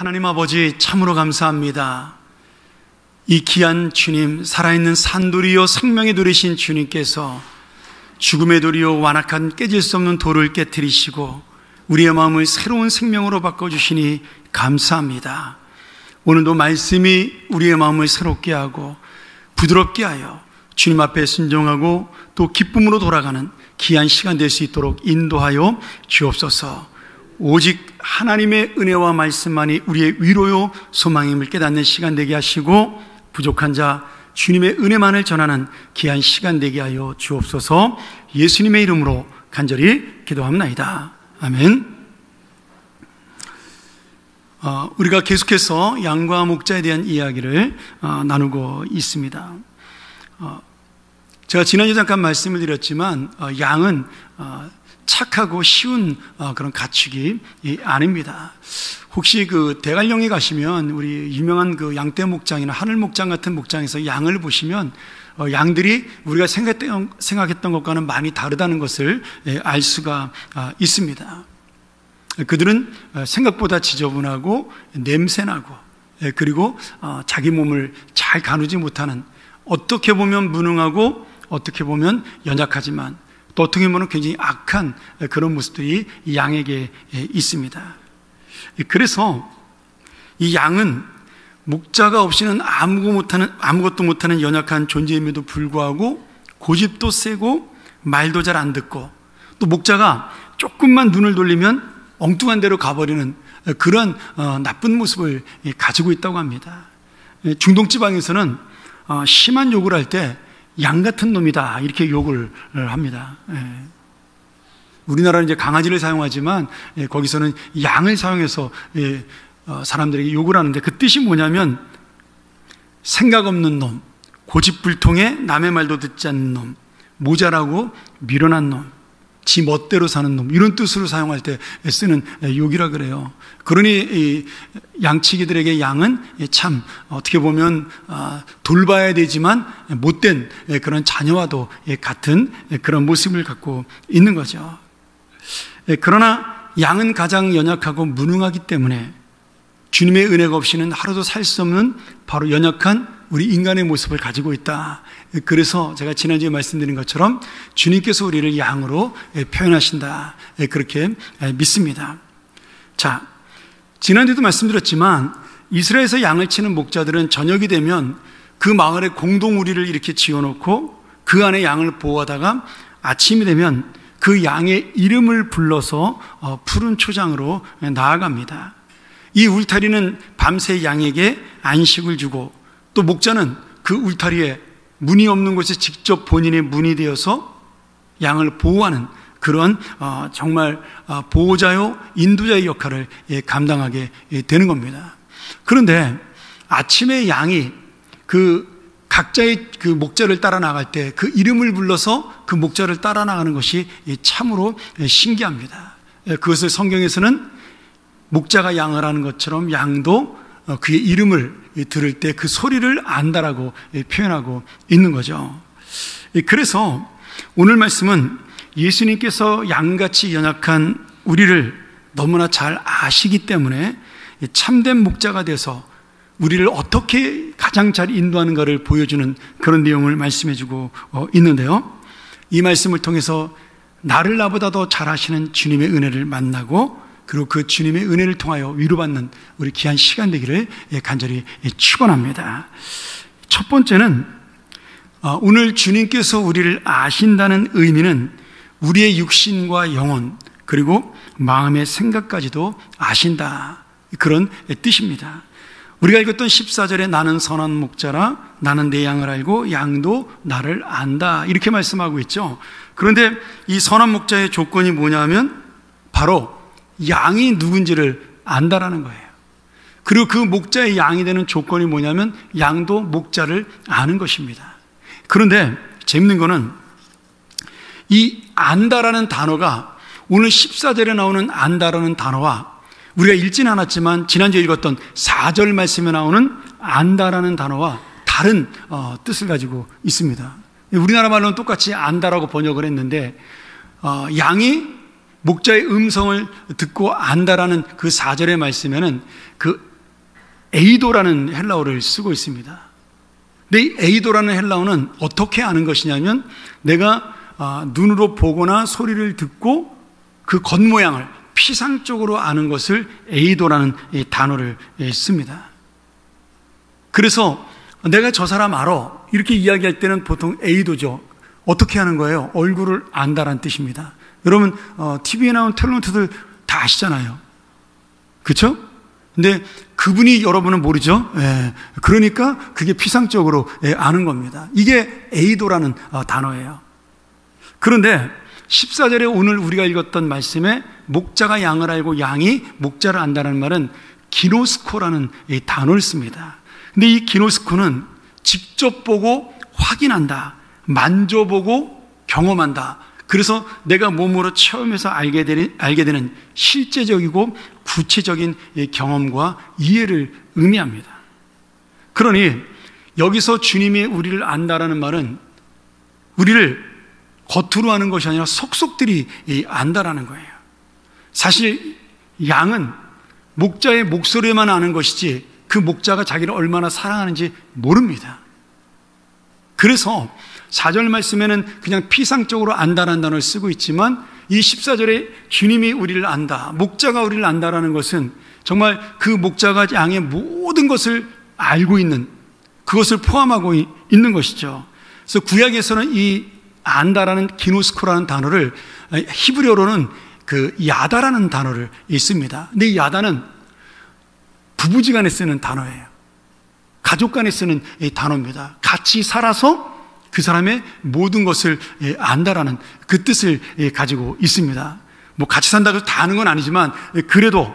하나님 아버지, 참으로 감사합니다. 이 귀한 주님, 살아있는 산돌이요 생명의 돌이신 주님께서 죽음의 돌이요 완악한 깨질 수 없는 돌을 깨뜨리시고 우리의 마음을 새로운 생명으로 바꿔주시니 감사합니다. 오늘도 말씀이 우리의 마음을 새롭게 하고 부드럽게 하여 주님 앞에 순종하고 또 기쁨으로 돌아가는 귀한 시간 될 수 있도록 인도하여 주옵소서. 오직 하나님의 은혜와 말씀만이 우리의 위로요 소망임을 깨닫는 시간 되게 하시고 부족한 자 주님의 은혜만을 전하는 귀한 시간 되게 하여 주옵소서. 예수님의 이름으로 간절히 기도합나이다. 아멘. 우리가 계속해서 양과 목자에 대한 이야기를 나누고 있습니다. 제가 지난주에 잠깐 말씀을 드렸지만 양은 착하고 쉬운 그런 가축이 아닙니다. 혹시 그 대관령에 가시면 우리 유명한 그 양떼 목장이나 하늘 목장 같은 목장에서 양을 보시면 양들이 우리가 생각했던 것과는 많이 다르다는 것을 알 수가 있습니다. 그들은 생각보다 지저분하고 냄새나고 그리고 자기 몸을 잘 가누지 못하는, 어떻게 보면 무능하고 어떻게 보면 연약하지만 또 어떻게 보면 굉장히 악한 그런 모습들이 이 양에게 있습니다. 그래서 이 양은 목자가 없이는 아무것도 못하는 연약한 존재임에도 불구하고 고집도 세고 말도 잘 안 듣고 또 목자가 조금만 눈을 돌리면 엉뚱한 데로 가버리는 그런 나쁜 모습을 가지고 있다고 합니다. 중동 지방에서는 심한 욕을 할 때 양 같은 놈이다 이렇게 욕을 합니다. 우리나라는 이제 강아지를 사용하지만 거기서는 양을 사용해서 사람들에게 욕을 하는데 그 뜻이 뭐냐면 생각 없는 놈, 고집불통에 남의 말도 듣지 않는 놈, 모자라고 미련한 놈, 지 멋대로 사는 놈, 이런 뜻으로 사용할 때 쓰는 욕이라 그래요. 그러니 이 양치기들에게 양은 참 어떻게 보면 돌봐야 되지만 못된 그런 자녀와도 같은 그런 모습을 갖고 있는 거죠. 그러나 양은 가장 연약하고 무능하기 때문에 주님의 은혜가 없이는 하루도 살 수 없는 바로 연약한 우리 인간의 모습을 가지고 있다. 그래서 제가 지난주에 말씀드린 것처럼 주님께서 우리를 양으로 표현하신다, 그렇게 믿습니다. 자, 지난주에도 말씀드렸지만 이스라엘에서 양을 치는 목자들은 저녁이 되면 그 마을에 공동우리를 이렇게 지어놓고 그 안에 양을 보호하다가 아침이 되면 그 양의 이름을 불러서 푸른 초장으로 나아갑니다. 이 울타리는 밤새 양에게 안식을 주고 또 목자는 그 울타리에 문이 없는 곳에 직접 본인의 문이 되어서 양을 보호하는 그런 정말 보호자요 인도자의 역할을 감당하게 되는 겁니다. 그런데 아침에 양이 그 각자의 그 목자를 따라 나갈 때 그 이름을 불러서 그 목자를 따라 나가는 것이 참으로 신기합니다. 그것을 성경에서는 목자가 양을 하는 것처럼 양도 그의 이름을 들을 때 그 소리를 안다라고 표현하고 있는 거죠. 그래서 오늘 말씀은 예수님께서 양같이 연약한 우리를 너무나 잘 아시기 때문에 참된 목자가 돼서 우리를 어떻게 가장 잘 인도하는가를 보여주는 그런 내용을 말씀해 주고 있는데요. 이 말씀을 통해서 나를 나보다 더 잘 아시는 주님의 은혜를 만나고 그리고 그 주님의 은혜를 통하여 위로받는 우리 귀한 시간 되기를 간절히 축원합니다. 첫 번째는 오늘 주님께서 우리를 아신다는 의미는 우리의 육신과 영혼 그리고 마음의 생각까지도 아신다, 그런 뜻입니다. 우리가 읽었던 14절에 나는 선한 목자라 나는 내 양을 알고 양도 나를 안다 이렇게 말씀하고 있죠. 그런데 이 선한 목자의 조건이 뭐냐면 바로 양이 누군지를 안다라는 거예요. 그리고 그 목자의 양이 되는 조건이 뭐냐면 양도 목자를 아는 것입니다. 그런데 재밌는 거는 이 안다라는 단어가 오늘 14절에 나오는 안다라는 단어와 우리가 읽지는 않았지만 지난주에 읽었던 4절 말씀에 나오는 안다라는 단어와 다른 뜻을 가지고 있습니다. 우리나라 말로는 똑같이 안다라고 번역을 했는데 양이 목자의 음성을 듣고 안다라는 그 4절의 말씀에는 그 에이도라는 헬라어를 쓰고 있습니다. 근데 이 에이도라는 헬라어는 어떻게 아는 것이냐면 내가 눈으로 보거나 소리를 듣고 그 겉모양을 피상적으로 아는 것을 에이도라는 이 단어를 씁니다. 그래서 내가 저 사람 알아 이렇게 이야기할 때는 보통 에이도죠. 어떻게 하는 거예요? 얼굴을 안다라는 뜻입니다. 여러분 TV에 나온 탤런트들 다 아시잖아요. 그렇죠? 근데 그분이 여러분은 모르죠. 그러니까 그게 피상적으로 아는 겁니다. 이게 에이도라는 단어예요. 그런데 14절에 오늘 우리가 읽었던 말씀에 목자가 양을 알고 양이 목자를 안다는 말은 기노스코라는 단어를 씁니다. 근데 이 기노스코는 직접 보고 확인한다, 만져보고 경험한다. 그래서 내가 몸으로 체험해서 알게 되는 실제적이고 구체적인 경험과 이해를 의미합니다. 그러니 여기서 주님이 우리를 안다라는 말은 우리를 겉으로 아는 것이 아니라 속속들이 안다라는 거예요. 사실 양은 목자의 목소리만 아는 것이지 그 목자가 자기를 얼마나 사랑하는지 모릅니다. 그래서 4절 말씀에는 그냥 피상적으로 안다라는 단어를 쓰고 있지만 이 14절에 주님이 우리를 안다, 목자가 우리를 안다라는 것은 정말 그 목자가 양의 모든 것을 알고 있는, 그것을 포함하고 있는 것이죠. 그래서 구약에서는 이 안다라는 기노스코라는 단어를 히브리어로는 그 야다라는 단어를 있습니다. 근데 이 야다는 부부지간에 쓰는 단어예요. 가족 간에 쓰는 단어입니다. 같이 살아서 그 사람의 모든 것을 안다라는 그 뜻을 가지고 있습니다. 뭐 같이 산다고 해서 다 아는 건 아니지만 그래도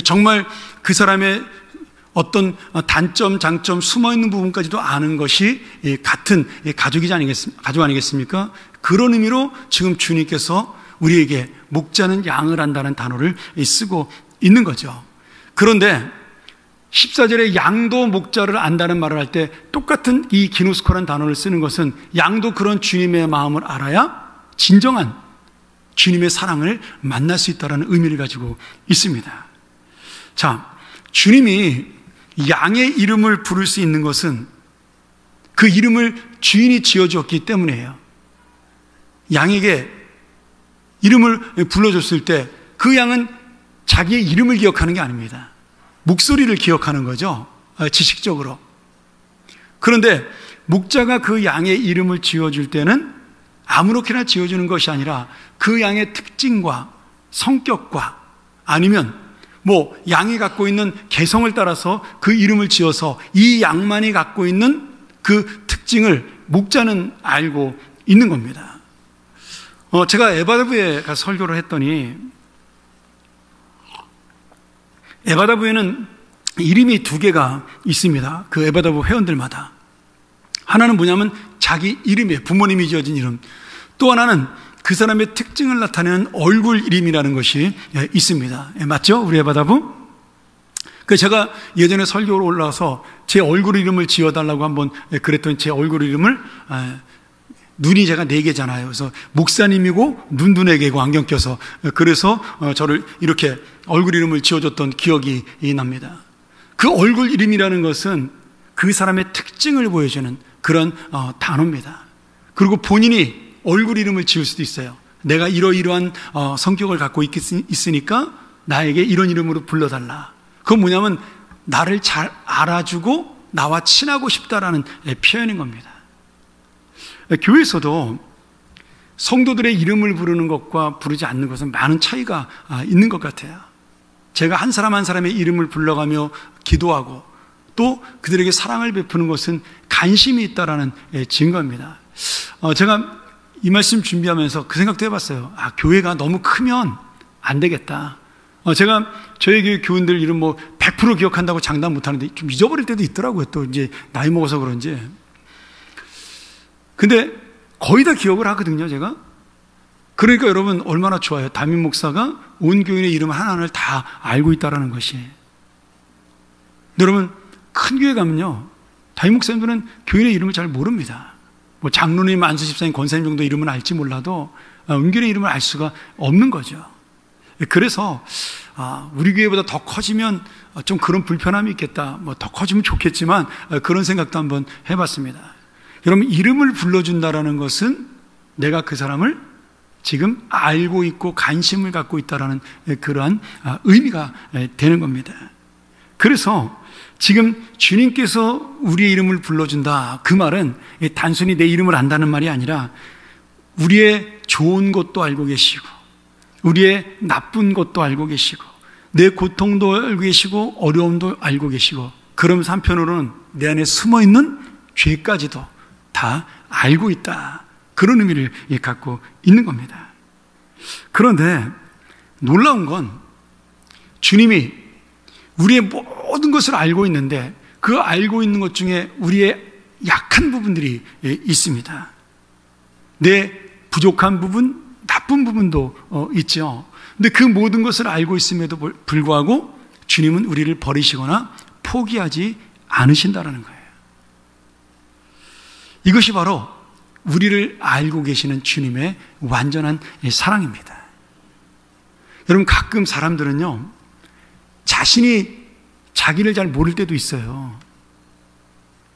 정말 그 사람의 어떤 단점, 장점, 숨어있는 부분까지도 아는 것이 같은 가족 아니겠습니까? 그런 의미로 지금 주님께서 우리에게 목자는 양을 안다는 단어를 쓰고 있는 거죠. 그런데 14절에 양도 목자를 안다는 말을 할 때 똑같은 이 기노스코라는 단어를 쓰는 것은 양도 그런 주님의 마음을 알아야 진정한 주님의 사랑을 만날 수 있다는 의미를 가지고 있습니다. 자, 주님이 양의 이름을 부를 수 있는 것은 그 이름을 주인이 지어주었기 때문이에요. 양에게 이름을 불러줬을 때 그 양은 자기의 이름을 기억하는 게 아닙니다. 목소리를 기억하는 거죠. 지식적으로. 그런데 목자가 그 양의 이름을 지어줄 때는 아무렇게나 지어주는 것이 아니라 그 양의 특징과 성격과 아니면 뭐 양이 갖고 있는 개성을 따라서 그 이름을 지어서 이 양만이 갖고 있는 그 특징을 목자는 알고 있는 겁니다. 제가 에바다부에 가서 설교를 했더니 에바다부에는 이름이 2개가 있습니다. 그 에바다부 회원들마다. 하나는 뭐냐면 자기 이름이에요. 부모님이 지어진 이름. 또 하나는 그 사람의 특징을 나타내는 얼굴 이름이라는 것이 있습니다. 맞죠? 우리 에바다부? 제가 예전에 설교로 올라와서 제 얼굴 이름을 지어달라고 한번 그랬더니 제 얼굴 이름을 눈이 제가 4개잖아요. 그래서 목사님이고 눈도 4개고 안경 껴서 그래서 저를 이렇게 얼굴 이름을 지어줬던 기억이 납니다. 그 얼굴 이름이라는 것은 그 사람의 특징을 보여주는 그런 단어입니다. 그리고 본인이 얼굴 이름을 지을 수도 있어요. 내가 이러이러한 성격을 갖고 있으니까 나에게 이런 이름으로 불러달라. 그건 뭐냐면 나를 잘 알아주고 나와 친하고 싶다라는 표현인 겁니다. 교회에서도 성도들의 이름을 부르는 것과 부르지 않는 것은 많은 차이가 있는 것 같아요. 제가 한 사람 한 사람의 이름을 불러가며 기도하고 또 그들에게 사랑을 베푸는 것은 간심이 있다라는 증거입니다. 제가 이 말씀 준비하면서 그 생각도 해봤어요. 교회가 너무 크면 안 되겠다. 제가 저희 교회 교인들 이름 100% 기억한다고 장담 못하는데 좀 잊어버릴 때도 있더라고요. 또 이제 나이 먹어서 그런지. 근데 거의 다 기억을 하거든요, 제가. 그러니까 여러분 얼마나 좋아요. 담임 목사가 온 교인의 이름 하나하나를 다 알고 있다는 것이. 여러분 큰 교회 가면요, 담임 목사님들은 교인의 이름을 잘 모릅니다. 장로님, 안수 집사님, 권사님 정도 이름은 알지 몰라도 은교인의 이름을 알 수가 없는 거죠. 그래서 우리 교회보다 더 커지면 좀 그런 불편함이 있겠다. 뭐 더 커지면 좋겠지만 그런 생각도 한번 해봤습니다. 여러분, 이름을 불러준다라는 것은 내가 그 사람을 지금 알고 있고 관심을 갖고 있다라는 그러한 의미가 되는 겁니다. 그래서 지금 주님께서 우리의 이름을 불러준다, 그 말은 단순히 내 이름을 안다는 말이 아니라 우리의 좋은 것도 알고 계시고 우리의 나쁜 것도 알고 계시고 내 고통도 알고 계시고 어려움도 알고 계시고, 그러면서 한편으로는 내 안에 숨어있는 죄까지도 다 알고 있다, 그런 의미를 갖고 있는 겁니다. 그런데 놀라운 건 주님이 우리의 모든 것을 알고 있는데 그 알고 있는 것 중에 우리의 약한 부분들이 있습니다. 내 부족한 부분, 나쁜 부분도 있죠. 근데 그 모든 것을 알고 있음에도 불구하고 주님은 우리를 버리시거나 포기하지 않으신다는 거예요. 이것이 바로 우리를 알고 계시는 주님의 완전한 사랑입니다. 여러분, 가끔 사람들은요, 자신이 자기를 잘 모를 때도 있어요.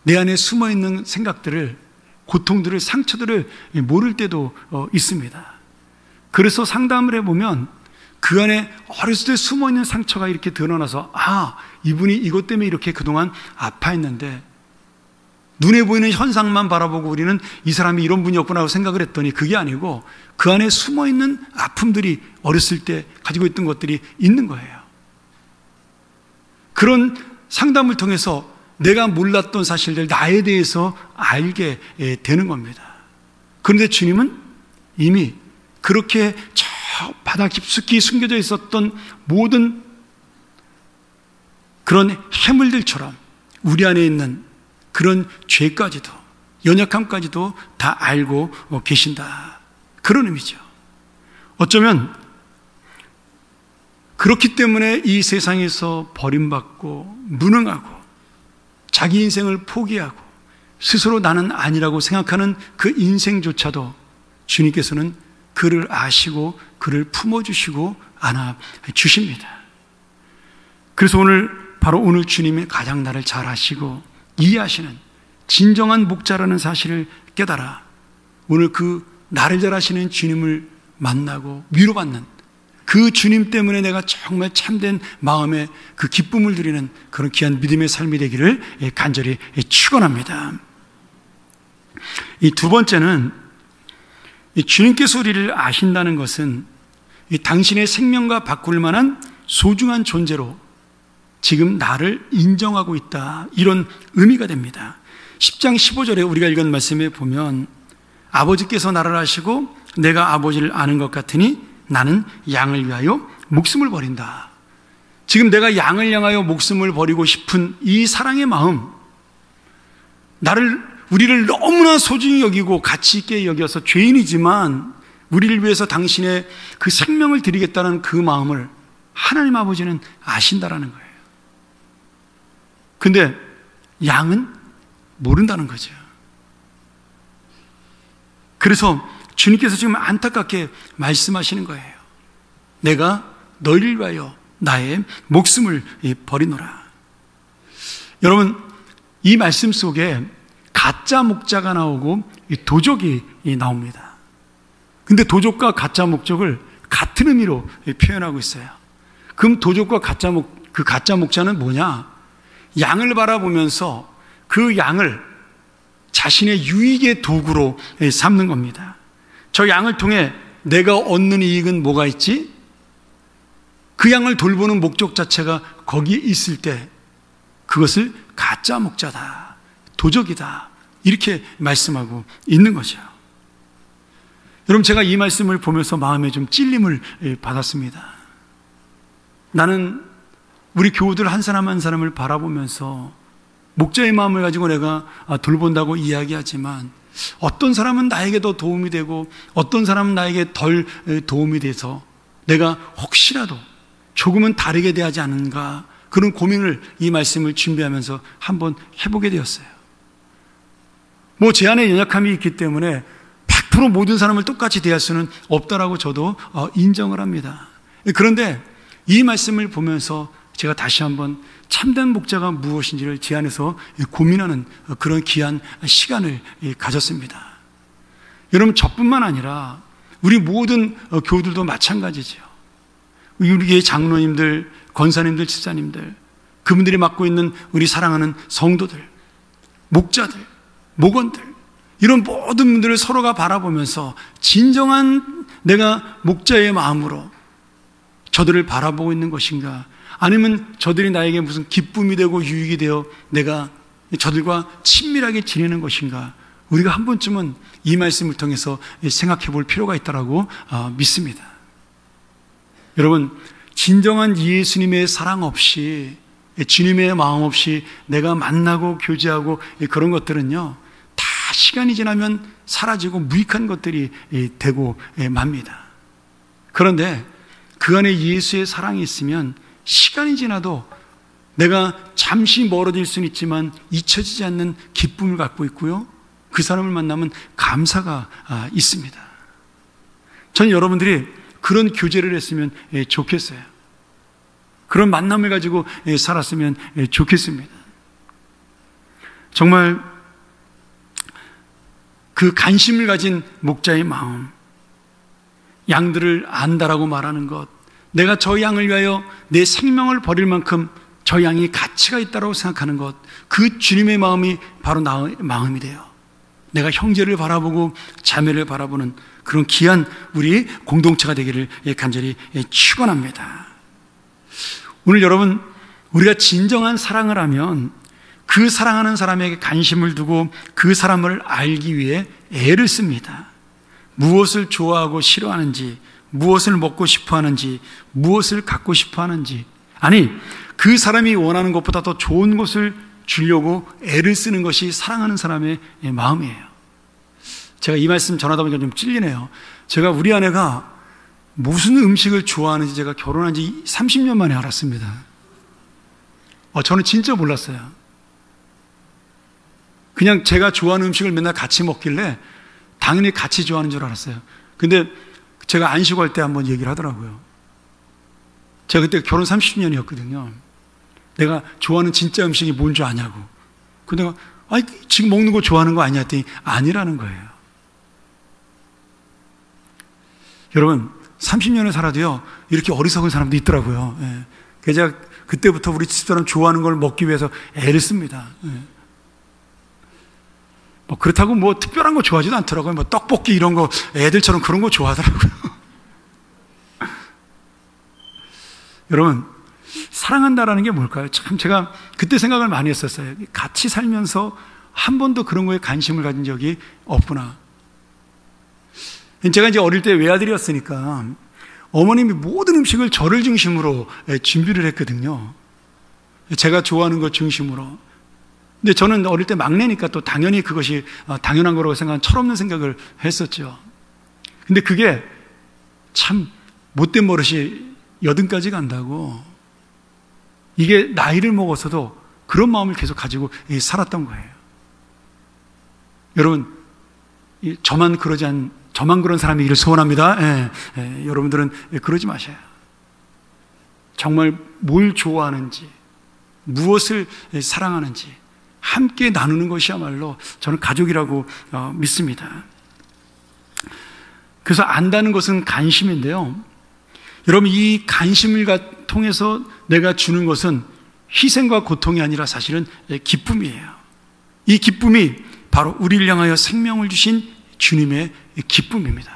내 안에 숨어있는 생각들을, 고통들을, 상처들을 모를 때도 있습니다. 그래서 상담을 해보면 그 안에 어렸을 때 숨어있는 상처가 이렇게 드러나서, 아, 이분이 이것 때문에 이렇게 그동안 아파했는데 눈에 보이는 현상만 바라보고 우리는 이 사람이 이런 분이었구나 하고 생각을 했더니 그게 아니고 그 안에 숨어있는 아픔들이 어렸을 때 가지고 있던 것들이 있는 거예요. 그런 상담을 통해서 내가 몰랐던 사실들, 나에 대해서 알게 되는 겁니다. 그런데 주님은 이미 그렇게 저 바다 깊숙이 숨겨져 있었던 모든 그런 해물들처럼 우리 안에 있는 그런 죄까지도, 연약함까지도 다 알고 계신다, 그런 의미죠. 어쩌면 그렇기 때문에 이 세상에서 버림받고 무능하고 자기 인생을 포기하고 스스로 나는 아니라고 생각하는 그 인생조차도 주님께서는 그를 아시고 그를 품어주시고 안아주십니다. 그래서 바로 오늘 주님이 가장 나를 잘 아시고 이해하시는 진정한 목자라는 사실을 깨달아 오늘 그 나를 잘 아시는 주님을 만나고 위로받는 그 주님 때문에 내가 정말 참된 마음에 그 기쁨을 누리는 그런 귀한 믿음의 삶이 되기를 간절히 축원합니다. 이 두 번째는, 주님께서 우리를 아신다는 것은 당신의 생명과 바꿀 만한 소중한 존재로 지금 나를 인정하고 있다, 이런 의미가 됩니다. 10장 15절에 우리가 읽은 말씀에 보면, 아버지께서 나를 아시고 내가 아버지를 아는 것 같으니 나는 양을 위하여 목숨을 버린다. 지금 내가 양을 향하여 목숨을 버리고 싶은 이 사랑의 마음, 우리를 너무나 소중히 여기고 가치 있게 여겨서 죄인이지만 우리를 위해서 당신의 그 생명을 드리겠다는 그 마음을 하나님 아버지는 아신다라는 거예요. 근데 양은 모른다는 거죠. 그래서 주님께서 지금 안타깝게 말씀하시는 거예요. 내가 너희를 위하여 나의 목숨을 버리노라. 여러분, 이 말씀 속에 가짜 목자가 나오고 도적이 나옵니다. 근데 도적과 가짜 목적을 같은 의미로 표현하고 있어요. 그럼 도적과 가짜 목자는 뭐냐? 양을 바라보면서 그 양을 자신의 유익의 도구로 삼는 겁니다. 저 양을 통해 내가 얻는 이익은 뭐가 있지? 그 양을 돌보는 목적 자체가 거기에 있을 때 그것을 가짜 목자다, 도적이다, 이렇게 말씀하고 있는 거죠. 여러분, 제가 이 말씀을 보면서 마음에 좀 찔림을 받았습니다. 나는 우리 교우들 한 사람 한 사람을 바라보면서 목자의 마음을 가지고 내가 돌본다고 이야기하지만 어떤 사람은 나에게 더 도움이 되고 어떤 사람은 나에게 덜 도움이 돼서 내가 혹시라도 조금은 다르게 대하지 않는가, 그런 고민을 이 말씀을 준비하면서 한번 해보게 되었어요. 제 안에 연약함이 있기 때문에 100% 모든 사람을 똑같이 대할 수는 없다라고 저도 인정을 합니다. 그런데 이 말씀을 보면서 제가 다시 한번 참된 목자가 무엇인지를 제 안에서 고민하는 그런 귀한 시간을 가졌습니다. 여러분, 저뿐만 아니라 우리 모든 교우들도 마찬가지죠. 우리 교회 장로님들, 권사님들, 집사님들, 그분들이 맡고 있는 우리 사랑하는 성도들, 목자들, 목원들, 이런 모든 분들을 서로가 바라보면서 진정한 내가 목자의 마음으로 저들을 바라보고 있는 것인가, 아니면 저들이 나에게 무슨 기쁨이 되고 유익이 되어 내가 저들과 친밀하게 지내는 것인가, 우리가 한 번쯤은 이 말씀을 통해서 생각해 볼 필요가 있다고 믿습니다. 여러분, 진정한 예수님의 사랑 없이, 주님의 마음 없이 내가 만나고 교제하고 그런 것들은요, 다 시간이 지나면 사라지고 무익한 것들이 되고 맙니다. 그런데 그 안에 예수의 사랑이 있으면 시간이 지나도 내가 잠시 멀어질 수는 있지만 잊혀지지 않는 기쁨을 갖고 있고요, 그 사람을 만나면 감사가 있습니다. 저는 여러분들이 그런 교제를 했으면 좋겠어요. 그런 만남을 가지고 살았으면 좋겠습니다. 정말 그 관심을 가진 목자의 마음, 양들을 안다라고 말하는 것, 내가 저 양을 위하여 내 생명을 버릴 만큼 저 양이 가치가 있다고 생각하는 것, 그 주님의 마음이 바로 나의 마음이 돼요. 내가 형제를 바라보고 자매를 바라보는 그런 귀한 우리 공동체가 되기를 간절히 축원합니다. 오늘 여러분, 우리가 진정한 사랑을 하면 그 사랑하는 사람에게 관심을 두고 그 사람을 알기 위해 애를 씁니다. 무엇을 좋아하고 싫어하는지, 무엇을 먹고 싶어 하는지, 무엇을 갖고 싶어 하는지, 아니 그 사람이 원하는 것보다 더 좋은 것을 주려고 애를 쓰는 것이 사랑하는 사람의 마음이에요. 제가 이 말씀 전하다 보니까 좀 찔리네요. 제가 우리 아내가 무슨 음식을 좋아하는지 제가 결혼한 지 30년 만에 알았습니다. 저는 진짜 몰랐어요. 그냥 제가 좋아하는 음식을 맨날 같이 먹길래 당연히 같이 좋아하는 줄 알았어요. 근데 제가 안식할 때 한번 얘기를 하더라고요. 제가 그때 결혼 30년이었거든요. 내가 좋아하는 진짜 음식이 뭔 줄 아냐고. 근데 내가 지금 먹는 거 좋아하는 거 아니야 했더니 아니라는 거예요. 여러분, 30년을 살아도요, 이렇게 어리석은 사람도 있더라고요. 예. 그래서 제가 그때부터 우리 집사람 좋아하는 걸 먹기 위해서 애를 씁니다. 예. 뭐 그렇다고 뭐 특별한 거 좋아하지도 않더라고요. 뭐 떡볶이 이런 거, 애들처럼 그런 거 좋아하더라고요. 여러분, 사랑한다라는 게 뭘까요? 참 제가 그때 생각을 많이 했었어요. 같이 살면서 한 번도 그런 거에 관심을 가진 적이 없구나. 제가 이제 어릴 때 외아들이었으니까 어머님이 모든 음식을 저를 중심으로 준비를 했거든요. 제가 좋아하는 것 중심으로. 근데 저는 어릴 때 막내니까 또 당연히 그것이 당연한 거라고 생각한 철없는 생각을 했었죠. 근데 그게 참 못된 버릇이 여든까지 간다고, 이게 나이를 먹어서도 그런 마음을 계속 가지고 살았던 거예요. 여러분, 저만 그런 사람이기를 소원합니다. 여러분들은 그러지 마셔요. 정말 뭘 좋아하는지, 무엇을 사랑하는지 함께 나누는 것이야말로 저는 가족이라고 믿습니다. 그래서 안다는 것은 관심인데요, 여러분, 이 관심을 통해서 내가 주는 것은 희생과 고통이 아니라 사실은 기쁨이에요. 이 기쁨이 바로 우리를 향하여 생명을 주신 주님의 기쁨입니다.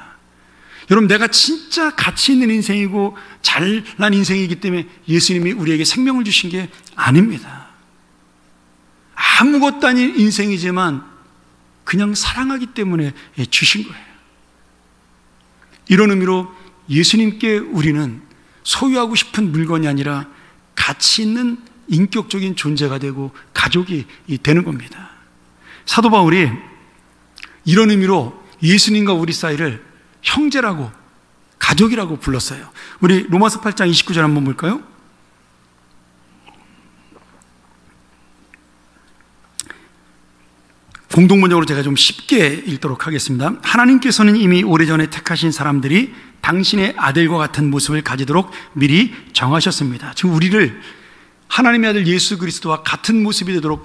여러분, 내가 진짜 가치 있는 인생이고 잘난 인생이기 때문에 예수님이 우리에게 생명을 주신 게 아닙니다. 아무것도 아닌 인생이지만 그냥 사랑하기 때문에 주신 거예요. 이런 의미로 예수님께 우리는 소유하고 싶은 물건이 아니라 가치 있는 인격적인 존재가 되고 가족이 되는 겁니다. 사도 바울이 이런 의미로 예수님과 우리 사이를 형제라고, 가족이라고 불렀어요. 우리 로마서 8장 29절 한번 볼까요? 공동번역으로 제가 좀 쉽게 읽도록 하겠습니다. 하나님께서는 이미 오래전에 택하신 사람들이 당신의 아들과 같은 모습을 가지도록 미리 정하셨습니다. 지금 우리를 하나님의 아들 예수 그리스도와 같은 모습이 되도록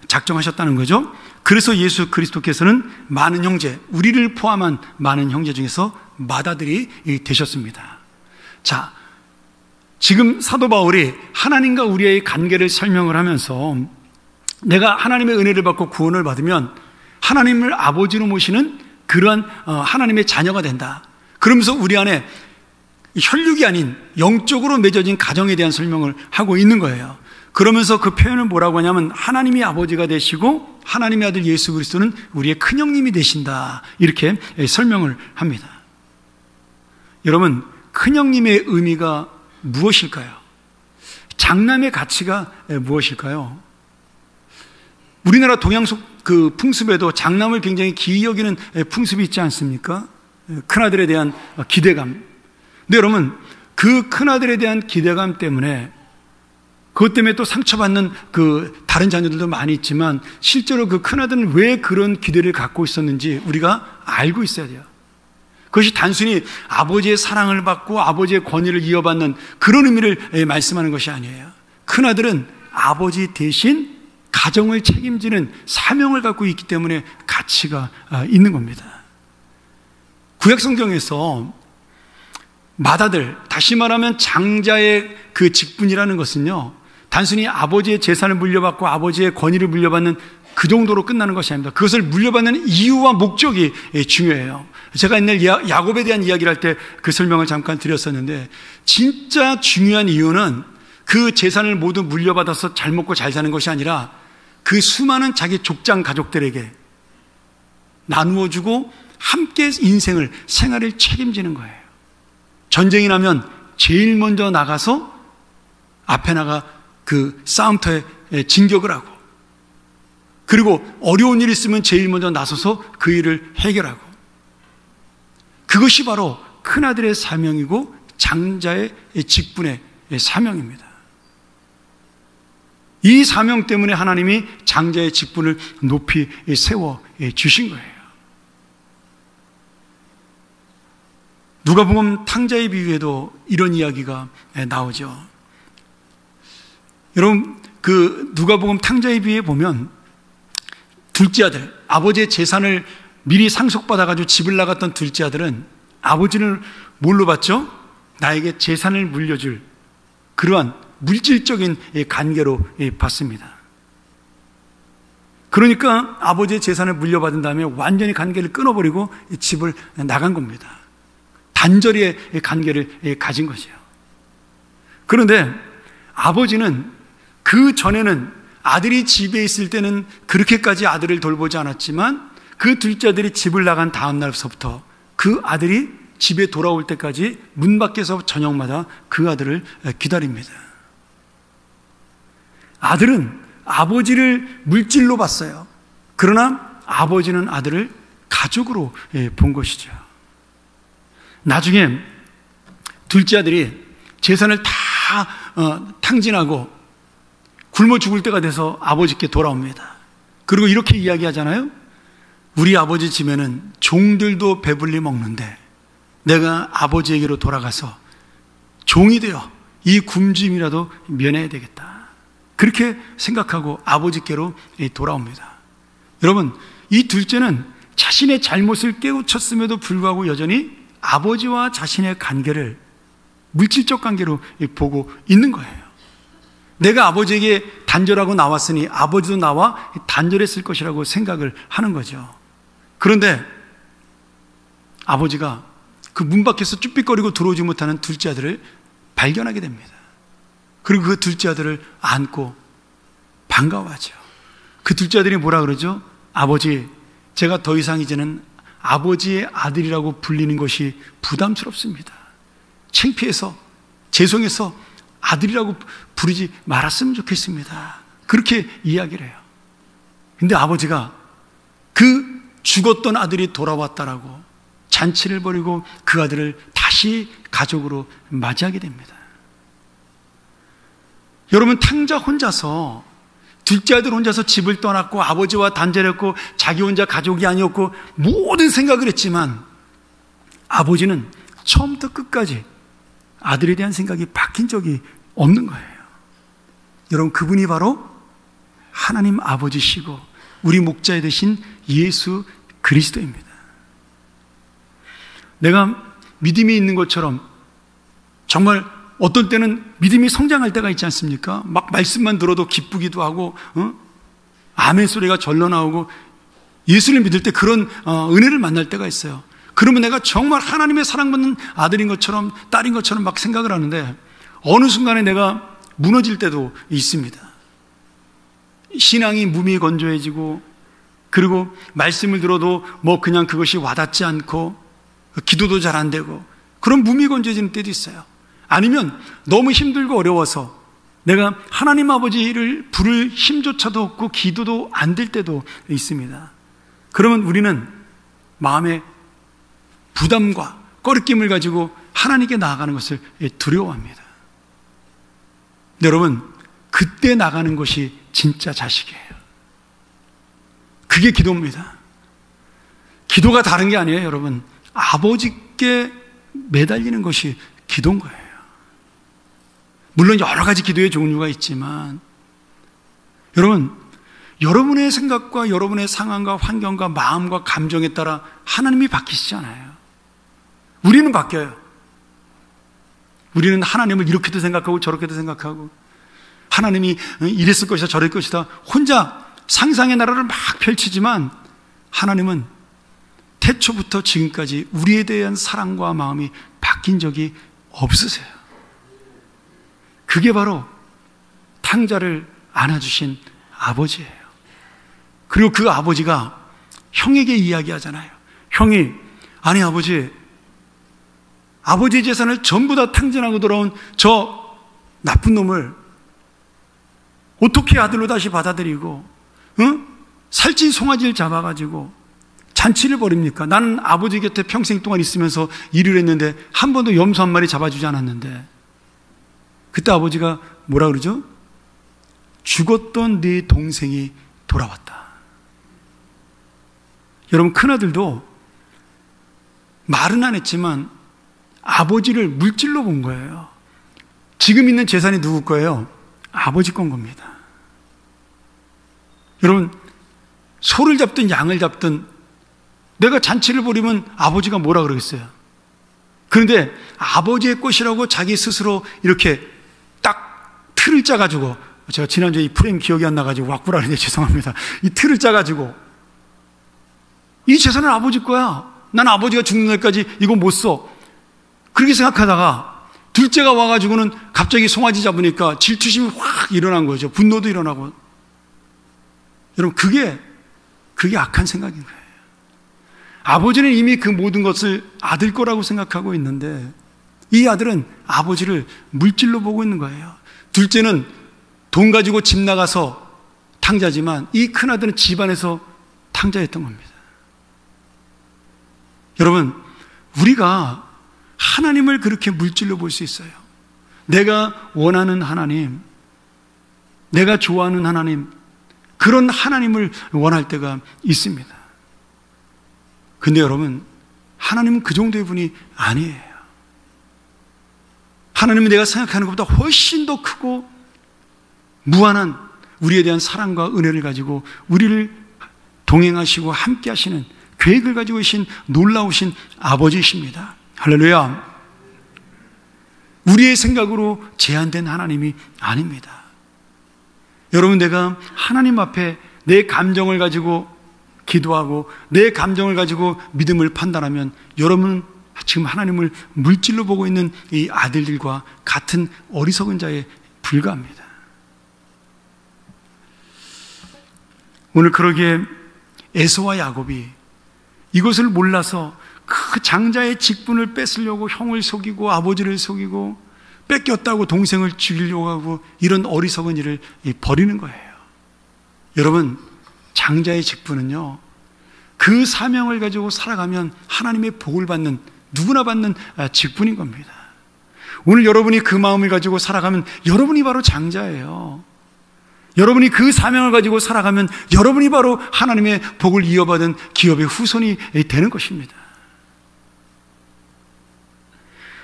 작정하셨다는 거죠. 그래서 예수 그리스도께서는 많은 형제, 우리를 포함한 많은 형제 중에서 맏아들이 되셨습니다. 자, 지금 사도 바울이 하나님과 우리의 관계를 설명을 하면서 내가 하나님의 은혜를 받고 구원을 받으면 하나님을 아버지로 모시는 그러한 하나님의 자녀가 된다. 그러면서 우리 안에 혈육이 아닌 영적으로 맺어진 가정에 대한 설명을 하고 있는 거예요. 그러면서 그 표현을 뭐라고 하냐면 하나님이 아버지가 되시고 하나님의 아들 예수 그리스도는 우리의 큰형님이 되신다. 이렇게 설명을 합니다. 여러분, 큰형님의 의미가 무엇일까요? 장남의 가치가 무엇일까요? 우리나라 동양 속 그 풍습에도 장남을 굉장히 기이 여기는 풍습이 있지 않습니까? 큰아들에 대한 기대감. 근데 여러분, 그 큰아들에 대한 기대감 때문에 그것 때문에 또 상처받는 그 다른 자녀들도 많이 있지만 실제로 그 큰아들은 왜 그런 기대를 갖고 있었는지 우리가 알고 있어야 돼요. 그것이 단순히 아버지의 사랑을 받고 아버지의 권위를 이어받는 그런 의미를 말씀하는 것이 아니에요. 큰아들은 아버지 대신 가정을 책임지는 사명을 갖고 있기 때문에 가치가 있는 겁니다. 구약성경에서 맏아들, 다시 말하면 장자의 그 직분이라는 것은요, 단순히 아버지의 재산을 물려받고 아버지의 권위를 물려받는 그 정도로 끝나는 것이 아닙니다. 그것을 물려받는 이유와 목적이 중요해요. 제가 옛날 야곱에 대한 이야기를 할 때 그 설명을 잠깐 드렸었는데, 진짜 중요한 이유는 그 재산을 모두 물려받아서 잘 먹고 잘 사는 것이 아니라 그 수많은 자기 족장 가족들에게 나누어주고 함께 인생을, 생활을 책임지는 거예요. 전쟁이 나면 제일 먼저 나가서 앞에 나가 그 싸움터에 진격을 하고, 그리고 어려운 일이 있으면 제일 먼저 나서서 그 일을 해결하고, 그것이 바로 큰아들의 사명이고 장자의 직분의 사명입니다. 이 사명 때문에 하나님이 장자의 직분을 높이 세워 주신 거예요. 누가복음 탕자의 비유에도 이런 이야기가 나오죠. 여러분, 그 누가복음 탕자의 비유에 보면 둘째 아들, 아버지의 재산을 미리 상속받아가지고 집을 나갔던 둘째 아들은 아버지를 뭘로 받죠? 나에게 재산을 물려줄 그러한 물질적인 관계로 받습니다. 그러니까 아버지의 재산을 물려받은 다음에 완전히 관계를 끊어버리고 집을 나간 겁니다. 단절의 관계를 가진 거죠. 그런데 아버지는 그 전에는 아들이 집에 있을 때는 그렇게까지 아들을 돌보지 않았지만 그 둘째 아들이 집을 나간 다음 날서부터 그 아들이 집에 돌아올 때까지 문 밖에서 저녁마다 그 아들을 기다립니다. 아들은 아버지를 물질로 봤어요. 그러나 아버지는 아들을 가족으로 본 것이죠. 나중에 둘째 아들이 재산을 다 탕진하고 굶어 죽을 때가 돼서 아버지께 돌아옵니다. 그리고 이렇게 이야기하잖아요. 우리 아버지 집에는 종들도 배불리 먹는데 내가 아버지에게로 돌아가서 종이 되어 이 굶주림이라도 면해야 되겠다. 그렇게 생각하고 아버지께로 돌아옵니다. 여러분, 이 둘째는 자신의 잘못을 깨우쳤음에도 불구하고 여전히 아버지와 자신의 관계를 물질적 관계로 보고 있는 거예요. 내가 아버지에게 단절하고 나왔으니 아버지도 나와 단절했을 것이라고 생각을 하는 거죠. 그런데 아버지가 그 문 밖에서 쭈삣거리고 들어오지 못하는 둘째 아들을 발견하게 됩니다. 그리고 그 둘째 아들을 안고 반가워하죠. 그 둘째 아들이 뭐라 그러죠? 아버지, 제가 더 이상 이제는 아버지의 아들이라고 불리는 것이 부담스럽습니다. 창피해서, 죄송해서 아들이라고 부르지 말았으면 좋겠습니다. 그렇게 이야기를 해요. 근데 아버지가 그 죽었던 아들이 돌아왔다라고 잔치를 벌이고 그 아들을 다시 가족으로 맞이하게 됩니다. 여러분, 탕자 혼자서, 둘째 아들 혼자서 집을 떠났고 아버지와 단절했고 자기 혼자 가족이 아니었고 모든 생각을 했지만 아버지는 처음부터 끝까지 아들에 대한 생각이 바뀐 적이 없는 거예요. 여러분, 그분이 바로 하나님 아버지시고 우리 목자 되신 예수 그리스도입니다. 내가 믿음이 있는 것처럼 정말 어떤 때는 믿음이 성장할 때가 있지 않습니까? 막 말씀만 들어도 기쁘기도 하고 아멘 소리가 절로 나오고 예수를 믿을 때 그런 은혜를 만날 때가 있어요. 그러면 내가 정말 하나님의 사랑받는 아들인 것처럼 딸인 것처럼 막 생각을 하는데 어느 순간에 내가 무너질 때도 있습니다. 신앙이 무미건조해지고 그리고 말씀을 들어도 뭐 그냥 그것이 와닿지 않고 기도도 잘 안 되고 그런 무미건조해지는 때도 있어요. 아니면 너무 힘들고 어려워서 내가 하나님 아버지를 부를 힘조차도 없고 기도도 안 될 때도 있습니다. 그러면 우리는 마음에 부담과 꺼리낌을 가지고 하나님께 나아가는 것을 두려워합니다. 여러분, 그때 나가는 것이 진짜 자식이에요. 그게 기도입니다. 기도가 다른 게 아니에요, 여러분. 아버지께 매달리는 것이 기도인 거예요. 물론 여러 가지 기도의 종류가 있지만 여러분, 여러분의 생각과 여러분의 상황과 환경과 마음과 감정에 따라 하나님이 바뀌시지 않아요. 우리는 바뀌어요. 우리는 하나님을 이렇게도 생각하고 저렇게도 생각하고 하나님이 이랬을 것이다 저랬을 것이다 혼자 상상의 나라를 막 펼치지만 하나님은 태초부터 지금까지 우리에 대한 사랑과 마음이 바뀐 적이 없으세요. 그게 바로 탕자를 안아주신 아버지예요. 그리고 그 아버지가 형에게 이야기하잖아요. 형이 아니 아버지의 재산을 전부 다 탕진하고 돌아온 저 나쁜 놈을 어떻게 아들로 다시 받아들이고 살찐 송아지를 잡아가지고 잔치를 벌입니까? 나는 아버지 곁에 평생 동안 있으면서 일을 했는데 한 번도 염소 한 마리 잡아주지 않았는데 그때 아버지가 뭐라 그러죠? 죽었던 네 동생이 돌아왔다. 여러분, 큰아들도 말은 안 했지만 아버지를 물질로 본 거예요. 지금 있는 재산이 누구 거예요? 아버지 건 겁니다. 여러분, 소를 잡든 양을 잡든 내가 잔치를 벌이면 아버지가 뭐라 그러겠어요? 그런데 아버지의 것이라고 자기 스스로 이렇게 딱 틀을 짜가지고, 제가 지난주에 이 프레임 기억이 안 나가지고 왁구라는데 죄송합니다. 이 틀을 짜가지고 이 재산은 아버지 거야. 난 아버지가 죽는 날까지 이거 못 써. 그렇게 생각하다가 둘째가 와가지고는 갑자기 송아지 잡으니까 질투심이 확 일어난 거죠. 분노도 일어나고. 여러분, 그게 악한 생각인 거예요. 아버지는 이미 그 모든 것을 아들 거라고 생각하고 있는데 이 아들은 아버지를 물질로 보고 있는 거예요. 둘째는 돈 가지고 집 나가서 탕자지만 이 큰아들은 집안에서 탕자였던 겁니다. 여러분, 우리가 하나님을 그렇게 물질로 볼 수 있어요. 내가 원하는 하나님, 내가 좋아하는 하나님, 그런 하나님을 원할 때가 있습니다. 근데 여러분, 하나님은 그 정도의 분이 아니에요. 하나님은 내가 생각하는 것보다 훨씬 더 크고 무한한 우리에 대한 사랑과 은혜를 가지고 우리를 동행하시고 함께 하시는 계획을 가지고 계신 놀라우신 아버지이십니다. 할렐루야. 우리의 생각으로 제한된 하나님이 아닙니다. 여러분, 내가 하나님 앞에 내 감정을 가지고 기도하고 내 감정을 가지고 믿음을 판단하면 여러분은 지금 하나님을 물질로 보고 있는 이 아들들과 같은 어리석은 자에 불과합니다. 오늘 그러기에 에서와 야곱이 이것을 몰라서 그 장자의 직분을 뺏으려고 형을 속이고 아버지를 속이고 뺏겼다고 동생을 죽이려고 하고 이런 어리석은 일을 벌이는 거예요. 여러분, 장자의 직분은요, 그 사명을 가지고 살아가면 하나님의 복을 받는, 누구나 받는 직분인 겁니다. 오늘 여러분이 그 마음을 가지고 살아가면 여러분이 바로 장자예요. 여러분이 그 사명을 가지고 살아가면 여러분이 바로 하나님의 복을 이어받은 기업의 후손이 되는 것입니다.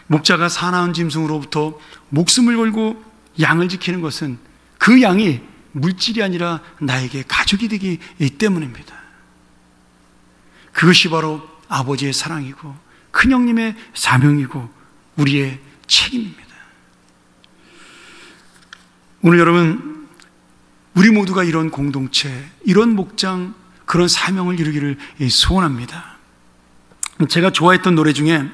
목자가 사나운 짐승으로부터 목숨을 걸고 양을 지키는 것은 그 그 양이 물질이 아니라 나에게 가족이 되기 때문입니다. 그것이 바로 아버지의 사랑이고 큰형님의 사명이고 우리의 책임입니다. 오늘 여러분, 우리 모두가 이런 공동체, 이런 목장, 그런 사명을 이루기를 소원합니다. 제가 좋아했던 노래 중에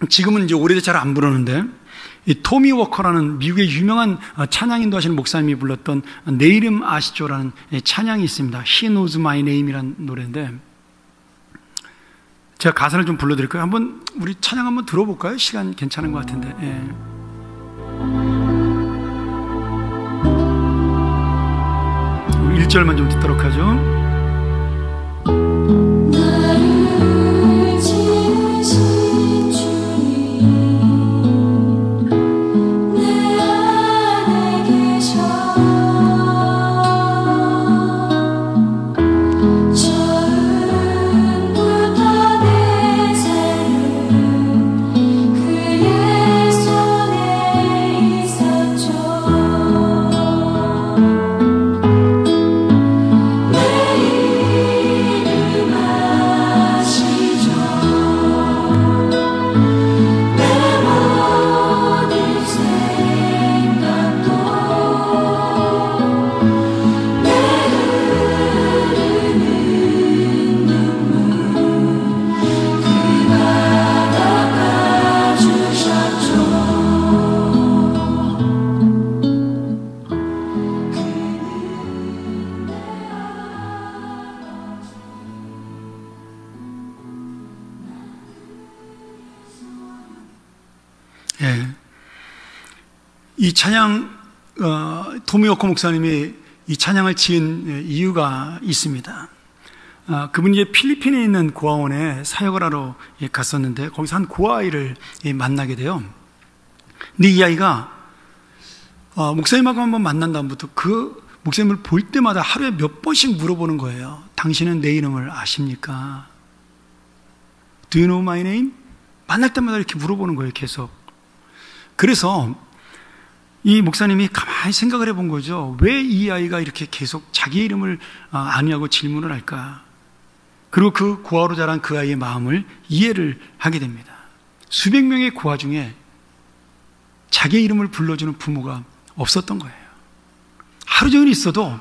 지금은 이제 오래돼서 잘 안 부르는데 이 토미 워커라는 미국의 유명한 찬양인도 하시는 목사님이 불렀던 내 이름 아시죠라는 찬양이 있습니다. He knows my name이라는 노래인데 제가 가사를 좀 불러드릴까요? 한번 우리 찬양 한번 들어볼까요? 시간 괜찮은 것 같은데. 예. 1절만 좀 듣도록 하죠. 예. 이 찬양, 토미 워커 목사님이 이 찬양을 지은 이유가 있습니다. 그분이 이제 필리핀에 있는 고아원에 사역을 하러 갔었는데 거기서 한 고아아이를 만나게 돼요. 근데 이 아이가 목사님하고 한번 만난 다음부터 그 목사님을 볼 때마다 하루에 몇 번씩 물어보는 거예요. 당신은 내 이름을 아십니까? Do you know my name? 만날 때마다 이렇게 물어보는 거예요, 계속. 그래서 이 목사님이 가만히 생각을 해본 거죠. 왜 이 아이가 이렇게 계속 자기 이름을 아냐고 질문을 할까? 그리고 그 고아로 자란 그 아이의 마음을 이해를 하게 됩니다. 수백 명의 고아 중에 자기 이름을 불러주는 부모가 없었던 거예요. 하루 종일 있어도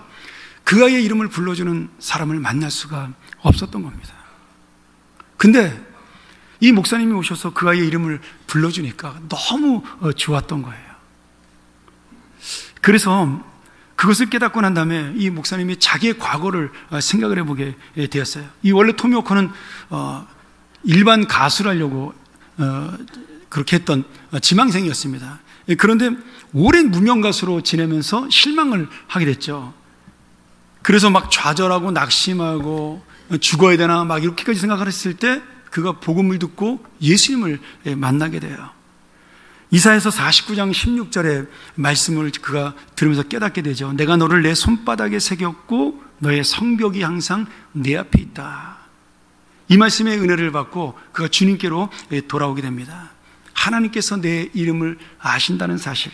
그 아이의 이름을 불러주는 사람을 만날 수가 없었던 겁니다. 근데 이 목사님이 오셔서 그 아이의 이름을 불러주니까 너무 좋았던 거예요. 그래서 그것을 깨닫고 난 다음에 이 목사님이 자기의 과거를 생각을 해보게 되었어요. 이 원래 토미 워커는 일반 가수를 하려고 그렇게 했던 지망생이었습니다. 그런데 오랜 무명 가수로 지내면서 실망을 하게 됐죠. 그래서 막 좌절하고 낙심하고 죽어야 되나 막 이렇게까지 생각을 했을 때 그가 복음을 듣고 예수님을 만나게 돼요. 이사야서 49장 16절의 말씀을 그가 들으면서 깨닫게 되죠. 내가 너를 내 손바닥에 새겼고 너의 성벽이 항상 내 앞에 있다. 이 말씀의 은혜를 받고 그가 주님께로 돌아오게 됩니다. 하나님께서 내 이름을 아신다는 사실,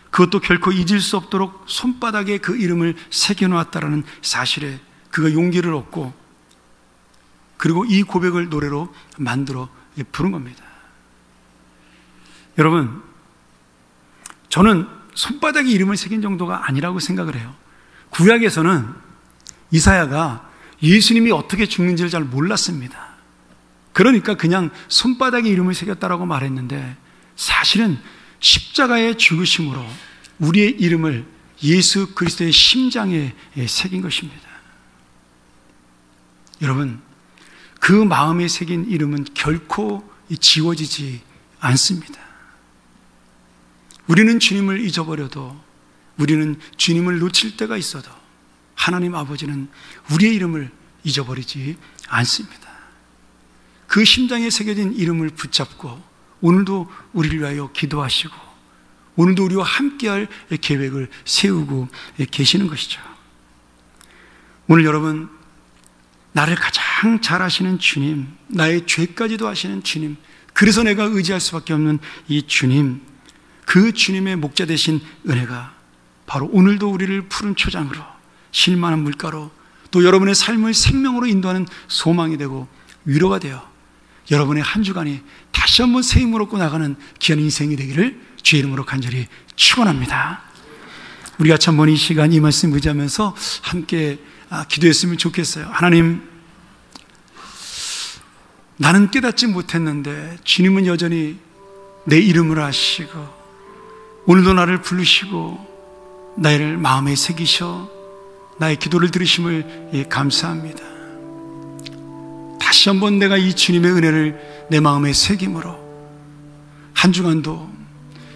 그것도 결코 잊을 수 없도록 손바닥에 그 이름을 새겨놓았다는 사실에 그가 용기를 얻고 그리고 이 고백을 노래로 만들어 부른 겁니다. 여러분, 저는 손바닥에 이름을 새긴 정도가 아니라고 생각을 해요. 구약에서는 이사야가 예수님이 어떻게 죽는지를 잘 몰랐습니다. 그러니까 그냥 손바닥에 이름을 새겼다라고 말했는데 사실은 십자가의 죽으심으로 우리의 이름을 예수 그리스도의 심장에 새긴 것입니다. 여러분, 그 마음에 새긴 이름은 결코 지워지지 않습니다. 우리는 주님을 잊어버려도, 우리는 주님을 놓칠 때가 있어도 하나님 아버지는 우리의 이름을 잊어버리지 않습니다. 그 심장에 새겨진 이름을 붙잡고 오늘도 우리를 위하여 기도하시고 오늘도 우리와 함께할 계획을 세우고 계시는 것이죠. 오늘 여러분, 나를 가장 잘 아시는 주님, 나의 죄까지도 아시는 주님, 그래서 내가 의지할 수밖에 없는 이 주님, 그 주님의 목자 되신 은혜가 바로 오늘도 우리를 푸른 초장으로, 실만한 물가로, 또 여러분의 삶을 생명으로 인도하는 소망이 되고 위로가 되어 여러분의 한 주간이 다시 한번 새 힘을 얻고 나가는 귀한 인생이 되기를 주의 이름으로 간절히 축원합니다. 우리 같이 한번 이 시간 이 말씀 의지하면서 함께 기도했으면 좋겠어요. 하나님, 나는 깨닫지 못했는데 주님은 여전히 내 이름을 아시고 오늘도 나를 부르시고 나를 마음에 새기셔 나의 기도를 들으심을 감사합니다. 다시 한번 내가 이 주님의 은혜를 내 마음에 새김으로 한 주간도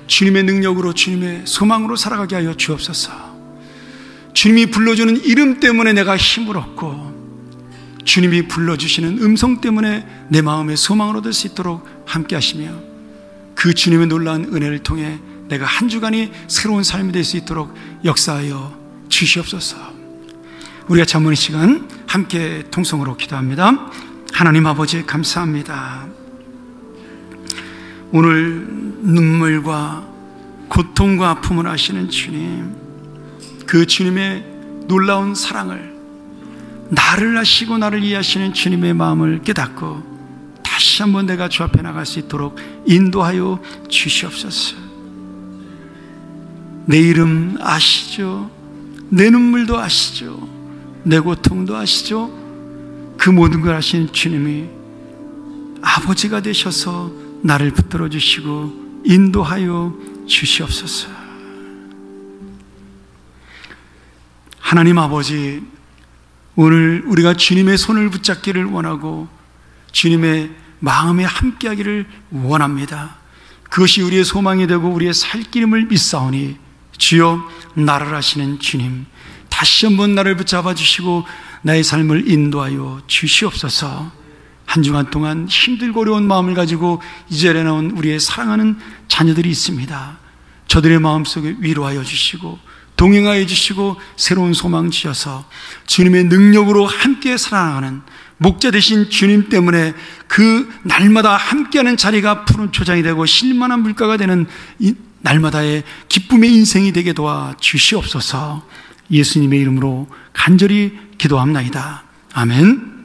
주님의 능력으로, 주님의 소망으로 살아가게 하여 주옵소서. 주님이 불러주는 이름 때문에 내가 힘을 얻고 주님이 불러주시는 음성 때문에 내 마음의 소망을 얻을 수 있도록 함께 하시며 그 주님의 놀라운 은혜를 통해 내가 한 주간이 새로운 삶이 될 수 있도록 역사하여 주시옵소서. 우리가 잠언의 시간 함께 통성으로 기도합니다. 하나님 아버지 감사합니다. 오늘 눈물과 고통과 아픔을 아시는 주님, 그 주님의 놀라운 사랑을, 나를 아시고 나를 이해하시는 주님의 마음을 깨닫고 다시 한번 내가 주 앞에 나갈 수 있도록 인도하여 주시옵소서. 내 이름 아시죠? 내 눈물도 아시죠? 내 고통도 아시죠? 그 모든 걸 아시는 주님이 아버지가 되셔서 나를 붙들어 주시고 인도하여 주시옵소서. 하나님 아버지, 오늘 우리가 주님의 손을 붙잡기를 원하고 주님의 마음에 함께하기를 원합니다. 그것이 우리의 소망이 되고 우리의 살 길임을 믿사오니 주여, 나를 아시는 주님, 다시 한번 나를 붙잡아 주시고 나의 삶을 인도하여 주시옵소서. 한 주간 동안 힘들고 어려운 마음을 가지고 이 자리에 나온 우리의 사랑하는 자녀들이 있습니다. 저들의 마음속에 위로하여 주시고 동행하여 주시고 새로운 소망 주셔서 주님의 능력으로 함께 살아가는 목자 되신 주님 때문에 그 날마다 함께하는 자리가 푸른 초장이 되고 실만한 물가가 되는 이 날마다의 기쁨의 인생이 되게 도와 주시옵소서. 예수님의 이름으로 간절히 기도합나이다. 아멘.